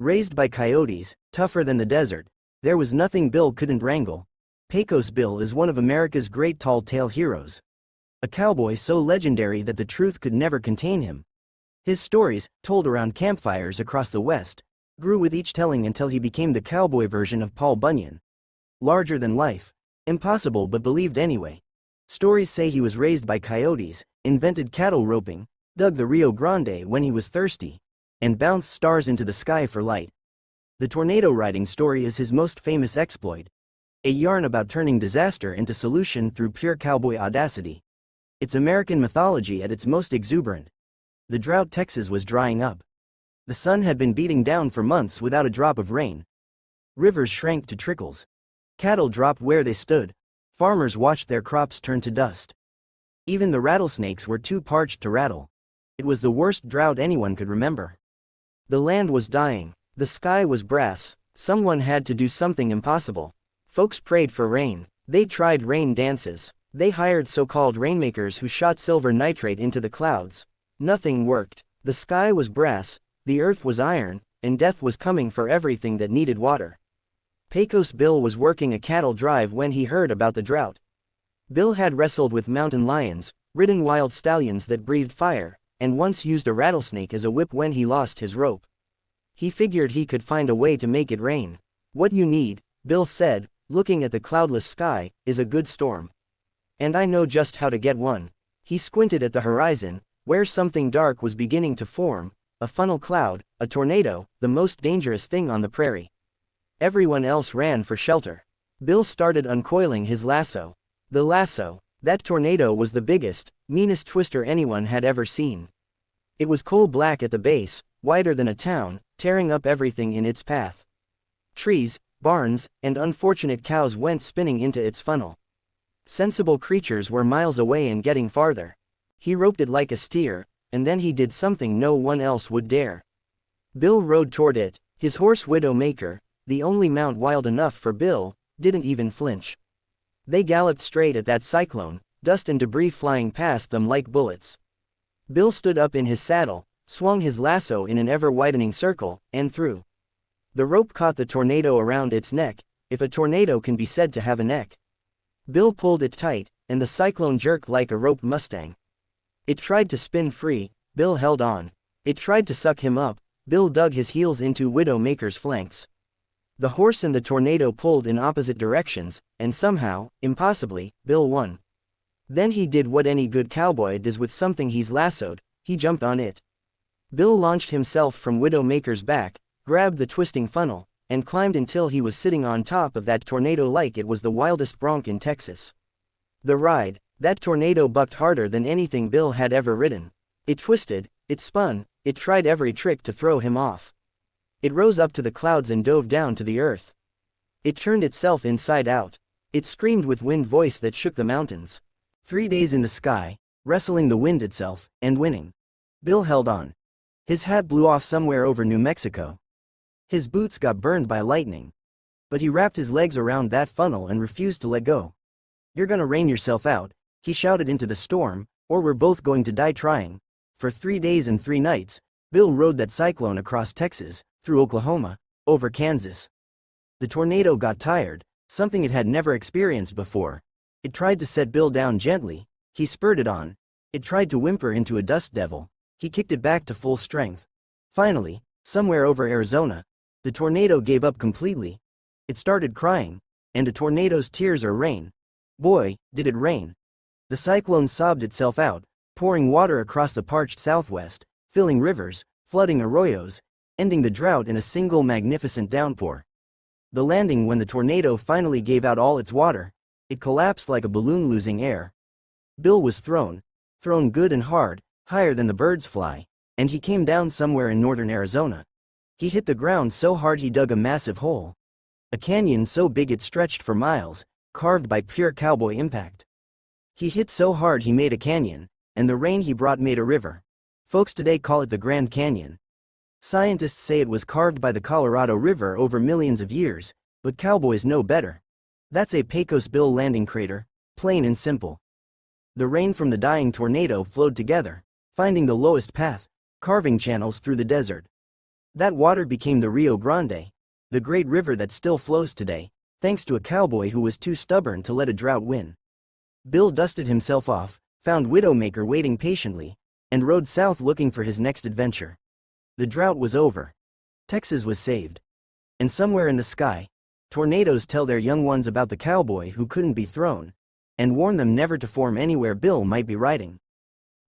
Raised by coyotes, tougher than the desert, there was nothing Bill couldn't wrangle. Pecos Bill is one of America's great tall tale heroes. A cowboy so legendary that the truth could never contain him. His stories, told around campfires across the West, grew with each telling until he became the cowboy version of Paul Bunyan. Larger than life. Impossible but believed anyway. Stories say he was raised by coyotes, invented cattle roping, dug the Rio Grande when he was thirsty, and bounced stars into the sky for light. The tornado riding story is his most famous exploit. A yarn about turning disaster into solution through pure cowboy audacity. It's American mythology at its most exuberant. The drought Texas was drying up. The sun had been beating down for months without a drop of rain. Rivers shrank to trickles. Cattle dropped where they stood. Farmers watched their crops turn to dust. Even the rattlesnakes were too parched to rattle. It was the worst drought anyone could remember. The land was dying. The sky was brass. Someone had to do something impossible. Folks prayed for rain. They tried rain dances. They hired so-called rainmakers who shot silver nitrate into the clouds. Nothing worked. The sky was brass, the earth was iron, and death was coming for everything that needed water. Pecos Bill was working a cattle drive when he heard about the drought. Bill had wrestled with mountain lions, ridden wild stallions that breathed fire, and once used a rattlesnake as a whip when he lost his rope. He figured he could find a way to make it rain. What you need, Bill said, looking at the cloudless sky, is a good storm. And I know just how to get one. He squinted at the horizon, where something dark was beginning to form, a funnel cloud, a tornado, the most dangerous thing on the prairie. Everyone else ran for shelter. Bill started uncoiling his lasso. The lasso, that tornado was the biggest, meanest twister anyone had ever seen. It was coal black at the base, wider than a town, tearing up everything in its path. Trees, barns, and unfortunate cows went spinning into its funnel. Sensible creatures were miles away and getting farther. He roped it like a steer, and then he did something no one else would dare. Bill rode toward it, his horse Widowmaker, the only mount wild enough for Bill, didn't even flinch. They galloped straight at that cyclone, dust and debris flying past them like bullets. Bill stood up in his saddle, swung his lasso in an ever-widening circle, and threw. The rope caught the tornado around its neck, if a tornado can be said to have a neck. Bill pulled it tight, and the cyclone jerked like a roped Mustang. It tried to spin free, Bill held on. It tried to suck him up, Bill dug his heels into Widowmaker's flanks. The horse and the tornado pulled in opposite directions, and somehow, impossibly, Bill won. Then he did what any good cowboy does with something he's lassoed, he jumped on it. Bill launched himself from Widowmaker's back, grabbed the twisting funnel, and climbed until he was sitting on top of that tornado like it was the wildest bronc in Texas. The ride, that tornado bucked harder than anything Bill had ever ridden. It twisted, it spun, it tried every trick to throw him off. It rose up to the clouds and dove down to the earth. It turned itself inside out. It screamed with wind voice that shook the mountains. 3 days in the sky, wrestling the wind itself, and winning. Bill held on. His hat blew off somewhere over New Mexico. His boots got burned by lightning. But he wrapped his legs around that funnel and refused to let go. "You're gonna rain yourself out," he shouted into the storm, "or we're both going to die trying." For 3 days and 3 nights, Bill rode that cyclone across Texas, through Oklahoma, over Kansas. The tornado got tired, something it had never experienced before. It tried to set Bill down gently. He spurred it on. It tried to whimper into a dust devil. He kicked it back to full strength. Finally, somewhere over Arizona, the tornado gave up completely. It started crying. And a tornado's tears are rain. Boy, did it rain. The cyclone sobbed itself out, pouring water across the parched southwest, filling rivers, flooding arroyos, ending the drought in a single magnificent downpour. The landing when the tornado finally gave out all its water, it collapsed like a balloon losing air. Bill was thrown good and hard, higher than the birds fly, and he came down somewhere in northern Arizona. He hit the ground so hard he dug a massive hole. A canyon so big it stretched for miles, carved by pure cowboy impact. He hit so hard he made a canyon, and the rain he brought made a river. Folks today call it the Grand Canyon. Scientists say it was carved by the Colorado River over millions of years, but cowboys know better. That's a Pecos Bill landing crater, plain and simple. The rain from the dying tornado flowed together, finding the lowest path, carving channels through the desert. That water became the Rio Grande, the great river that still flows today, thanks to a cowboy who was too stubborn to let a drought win. Bill dusted himself off, found Widowmaker waiting patiently, and rode south looking for his next adventure. The drought was over. Texas was saved. And somewhere in the sky, tornadoes tell their young ones about the cowboy who couldn't be thrown, and warn them never to form anywhere Bill might be riding.